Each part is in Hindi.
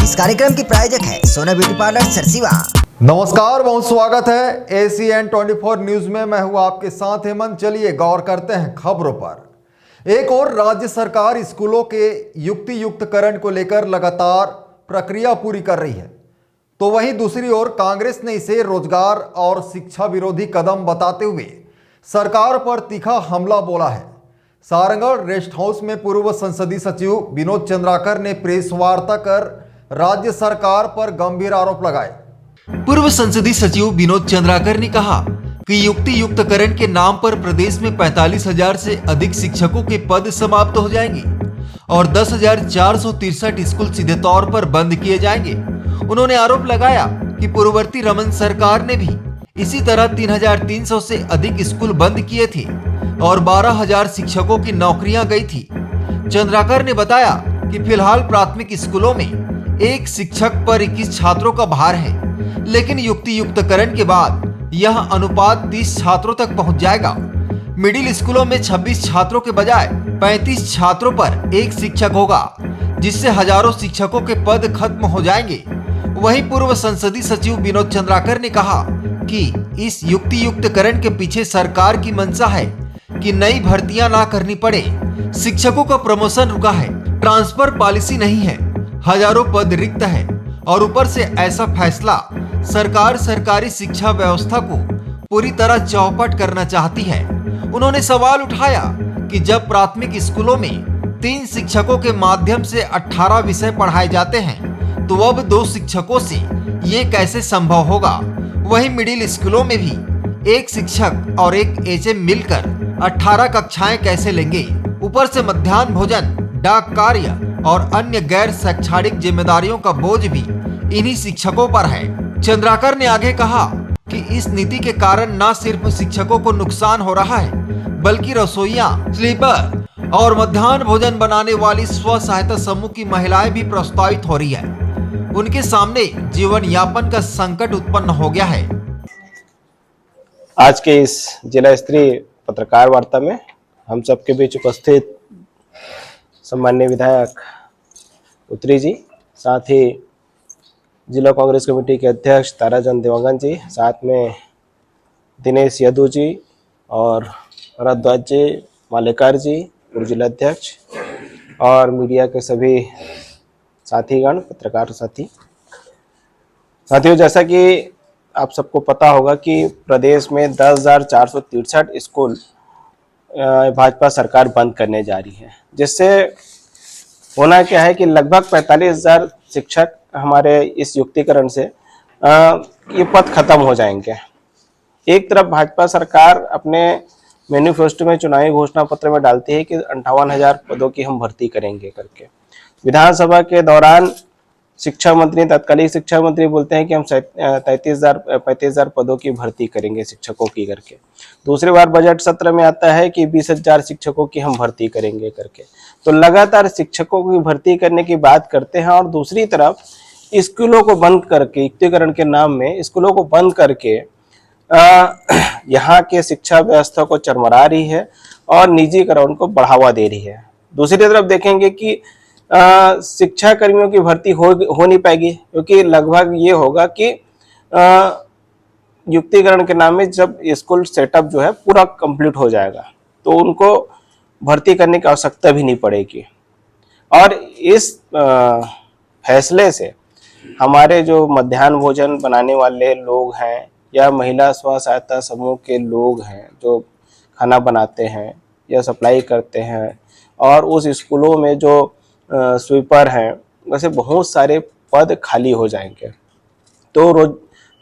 इस कार्यक्रम की प्रायोजक है सोना ब्यूटी पार्लर सरसीवा। नमस्कार, बहुत स्वागत है ACN 24 न्यूज में। मैं हूं आपके साथ हेमंत। चलिए गौर करते हैं खबरों पर। एक और राज्य सरकार स्कूलों के युक्तियुक्तकरण को लेकर लगातार प्रक्रिया पूरी कर रही है, तो वहीं दूसरी ओर कांग्रेस ने इसे रोजगार और शिक्षा विरोधी कदम बताते हुए सरकार पर तीखा हमला बोला है। सारंगढ़ रेस्ट हाउस में पूर्व संसदीय सचिव विनोद चंद्राकर ने प्रेस वार्ता कर राज्य सरकार पर गंभीर आरोप लगाए। पूर्व संसदीय सचिव विनोद चंद्राकर ने कहा कि युक्तियुक्तकरण के नाम पर प्रदेश में 45,000 से अधिक शिक्षकों के पद समाप्त हो जाएंगे और 10,463 स्कूल सीधे तौर पर बंद किए जाएंगे। उन्होंने आरोप लगाया कि पूर्ववर्ती रमन सरकार ने भी इसी तरह 3,300 से अधिक स्कूल बंद किए थे और 12,000 शिक्षकों की नौकरियां गई थी। चंद्राकर ने बताया कि फिलहाल प्राथमिक स्कूलों में एक शिक्षक पर 21 छात्रों का भार है, लेकिन युक्तियुक्तकरण के बाद यह अनुपात 30 छात्रों तक पहुंच जाएगा। मिडिल स्कूलों में 26 छात्रों के बजाय 35 छात्रों पर एक शिक्षक होगा, जिससे हजारों शिक्षकों के पद खत्म हो जाएंगे। वहीं पूर्व संसदीय सचिव विनोद चंद्राकर ने कहा कि इस युक्तियुक्तकरण के पीछे सरकार की मंशा है कि नई भर्तियां ना करनी पड़े। शिक्षकों का प्रमोशन रुका है, ट्रांसफर पॉलिसी नहीं है, हजारों पद रिक्त है और ऊपर से ऐसा फैसला सरकार सरकारी शिक्षा व्यवस्था को पूरी तरह चौपट करना चाहती है। उन्होंने सवाल उठाया कि जब प्राथमिक स्कूलों में 3 शिक्षकों के माध्यम से 18 विषय पढ़ाए जाते हैं, तो अब 2 शिक्षकों से ये कैसे संभव होगा। वहीं मिडिल स्कूलों में भी एक शिक्षक और एक HM मिलकर 18 कक्षाएं कैसे लेंगे। ऊपर से मध्याह्न भोजन, डाक कार्य और अन्य गैर शैक्षणिक जिम्मेदारियों का बोझ भी इन्हीं शिक्षकों पर है। चंद्राकर ने आगे कहा कि इस नीति के कारण न सिर्फ शिक्षकों को नुकसान हो रहा है, बल्कि रसोइया, स्लीपर और मध्याह्न भोजन बनाने वाली स्व सहायता समूह की महिलाएं भी प्रस्तावित हो रही है। उनके सामने जीवन यापन का संकट उत्पन्न हो गया है। आज के इस जिला स्तरीय पत्रकार वार्ता में हम सबके बीच उपस्थित सम्माननीय विधायक उत्तरी जी, साथ ही जिला कांग्रेस कमेटी के अध्यक्ष ताराचंद देवांगन जी, साथ में दिनेश यदू जी और भरद्वाज जी, मालेकार जी, पूर्व जिला अध्यक्ष और मीडिया के सभी साथीगण, पत्रकार साथियों, जैसा कि आप सबको पता होगा कि प्रदेश में 10,463 स्कूल भाजपा सरकार बंद करने जा रही है, जिससे होना क्या है कि लगभग 45,000 शिक्षक हमारे इस युक्तिकरण से ये पद खत्म हो जाएंगे। एक तरफ भाजपा सरकार अपने मैनिफेस्टो में, चुनावी घोषणा पत्र में डालती है कि 58,000 पदों की हम भर्ती करेंगे करके। विधानसभा के दौरान शिक्षा मंत्री, तत्कालीन शिक्षा मंत्री बोलते हैं कि हम 35,000 पदों की भर्ती करेंगे शिक्षकों की करके। दूसरी बार बजट सत्र में आता है कि 20,000 शिक्षकों की हम भर्ती करेंगे करके। तो लगातार शिक्षकों की भर्ती करने की बात करते हैं और दूसरी तरफ स्कूलों को बंद करके, युक्तिकरण के नाम में स्कूलों को बंद करके यहाँ के शिक्षा व्यवस्था को चरमरा रही है और निजीकरण को बढ़ावा दे रही है। दूसरी तरफ देखेंगे कि शिक्षा कर्मियों की भर्ती हो नहीं पाएगी, क्योंकि लगभग ये होगा कि युक्तिकरण के नाम में जब स्कूल सेटअप जो है पूरा कंप्लीट हो जाएगा, तो उनको भर्ती करने की आवश्यकता भी नहीं पड़ेगी। और इस फैसले से हमारे जो मध्याह्न भोजन बनाने वाले लोग हैं या महिला स्व सहायता समूह के लोग हैं जो खाना बनाते हैं या सप्लाई करते हैं, और उस स्कूलों में जो स्वीपर हैं, वैसे बहुत सारे पद खाली हो जाएंगे। तो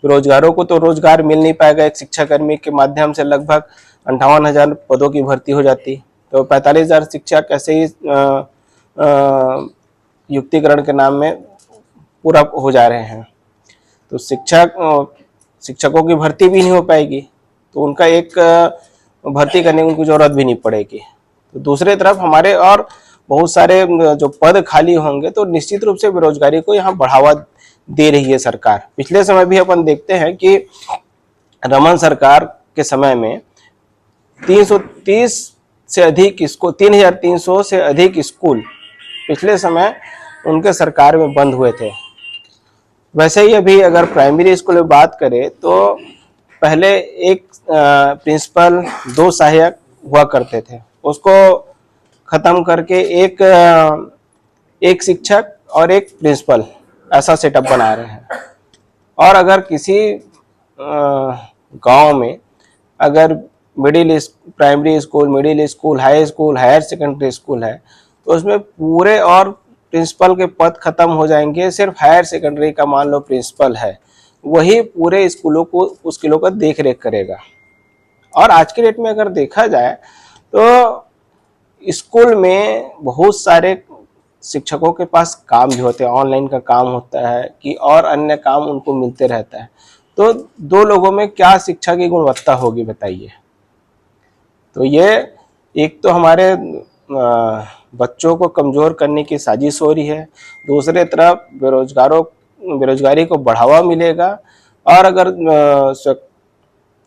रोजगारों को तो रोजगार मिल नहीं पाएगा। एक शिक्षाकर्मी के माध्यम से लगभग 58,000 पदों की भर्ती हो जाती, तो 45,000 शिक्षक ऐसे ही युक्तिकरण के नाम में पूरा हो जा रहे हैं। तो शिक्षकों की भर्ती भी नहीं हो पाएगी, तो उनका एक भर्ती करने की उनको जरूरत भी नहीं पड़ेगी। तो दूसरी तरफ हमारे और बहुत सारे जो पद खाली होंगे, तो निश्चित रूप से बेरोजगारी को यहाँ बढ़ावा दे रही है सरकार। पिछले समय भी अपन देखते हैं कि रमन सरकार के समय में 330 से अधिक स्कूल, 3,300 से अधिक स्कूल पिछले समय उनके सरकार में बंद हुए थे। वैसे ही अभी अगर प्राइमरी स्कूल में बात करें तो पहले एक प्रिंसिपल, 2 सहायक हुआ करते थे, उसको खत्म करके एक शिक्षक और एक प्रिंसिपल ऐसा सेटअप बना रहे हैं। और अगर किसी गांव में अगर primary school, middle school, higher secondary school है तो उसमें पूरे और प्रिंसिपल के पद खत्म हो जाएंगे। सिर्फ हायर सेकेंडरी का मान लो प्रिंसिपल है, वही पूरे स्कूलों का देख रेख करेगा। और आज के डेट में अगर देखा जाए तो स्कूल में बहुत सारे शिक्षकों के पास काम भी होते हैं, ऑनलाइन का काम होता है कि और अन्य काम उनको मिलते रहता है। तो 2 लोगों में क्या शिक्षा की गुणवत्ता होगी बताइए। तो ये एक तो हमारे बच्चों को कमजोर करने की साजिश हो रही है, दूसरे तरफ बेरोजगारी को बढ़ावा मिलेगा। और अगर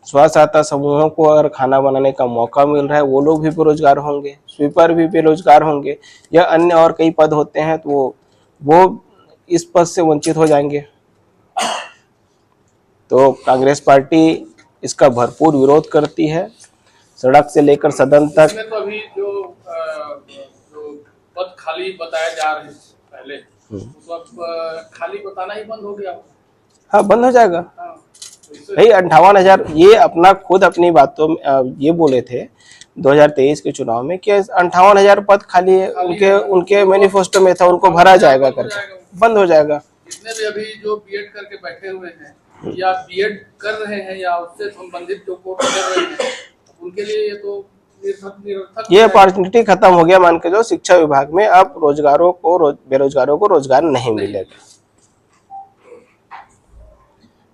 स्व सहायता समूहों को अगर खाना बनाने का मौका मिल रहा है, वो लोग भी बेरोजगार होंगे, स्वीपर भी बेरोजगार होंगे, या अन्य और कई पद होते हैं तो वो इस पद से वंचित हो जाएंगे। तो कांग्रेस पार्टी इसका भरपूर विरोध करती है, सड़क से लेकर सदन तक। इसमें तो अभी जो पद खाली बताए जा रहे हैं पहले, तो अब खाली बताना ही बंद हो गया। हाँ, बंद हो जाएगा। हाँ, भाई 58,000 ये अपनी बातों में ये बोले थे 2023 के चुनाव में कि 58,000 पद खाली है, उनके मैनिफेस्टो में था, उनको भरा जाएगा करके, बंद हो जाएगा। जितने भी अभी जो बीएड करके बैठे हुए हैं या बीएड कर रहे हैं या उससे संबंधित जो कोर्स कर रहे हैं, उनके लिए ये तो निरर्थक ये अपॉर्चुनिटी खत्म हो गया मान के जो शिक्षा विभाग में अब बेरोजगारों को रोजगार नहीं मिलेगा।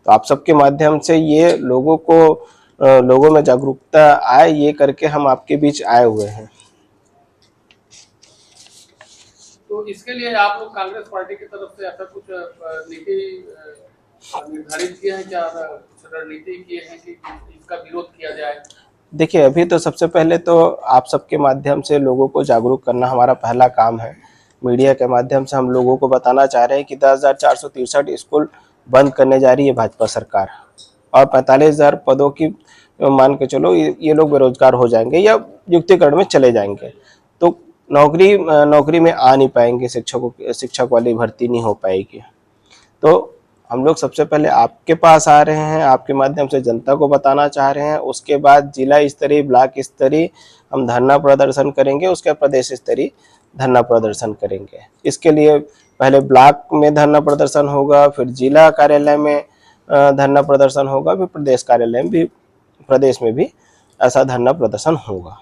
तो आप सबके माध्यम से ये लोगों में जागरूकता आए, ये करके हम आपके बीच आए हुए हैं। तो इसके लिए आप लोग कांग्रेस पार्टी की तरफ से ऐसा कुछ नीति निर्धारित किया है क्या, कुछ रणनीति किए हैं कि इसका विरोध किया जाए? देखिए, अभी तो सबसे पहले तो आप सबके माध्यम से लोगों को जागरूक करना हमारा पहला काम है। मीडिया के माध्यम से हम लोगों को बताना चाह रहे हैं कि 10,463 स्कूल बंद करने जा रही है भाजपा सरकार, और 45,000 पदों की मान के चलो ये लोग बेरोजगार हो जाएंगे या युक्तिकरण में चले जाएंगे, तो नौकरी में आ नहीं पाएंगे, शिक्षक वाली भर्ती नहीं हो पाएगी। तो हम लोग सबसे पहले आपके पास आ रहे हैं, आपके माध्यम से जनता को बताना चाह रहे हैं। उसके बाद जिला स्तरीय, ब्लॉक स्तरीय हम धरना प्रदर्शन करेंगे, उसके प्रदेश स्तरीय धरना प्रदर्शन करेंगे। इसके लिए पहले ब्लॉक में धरना प्रदर्शन होगा, फिर जिला कार्यालय में धरना प्रदर्शन होगा, फिर प्रदेश कार्यालय में भी, प्रदेश में भी ऐसा धरना प्रदर्शन होगा।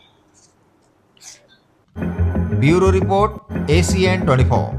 Bureau report ACN 24।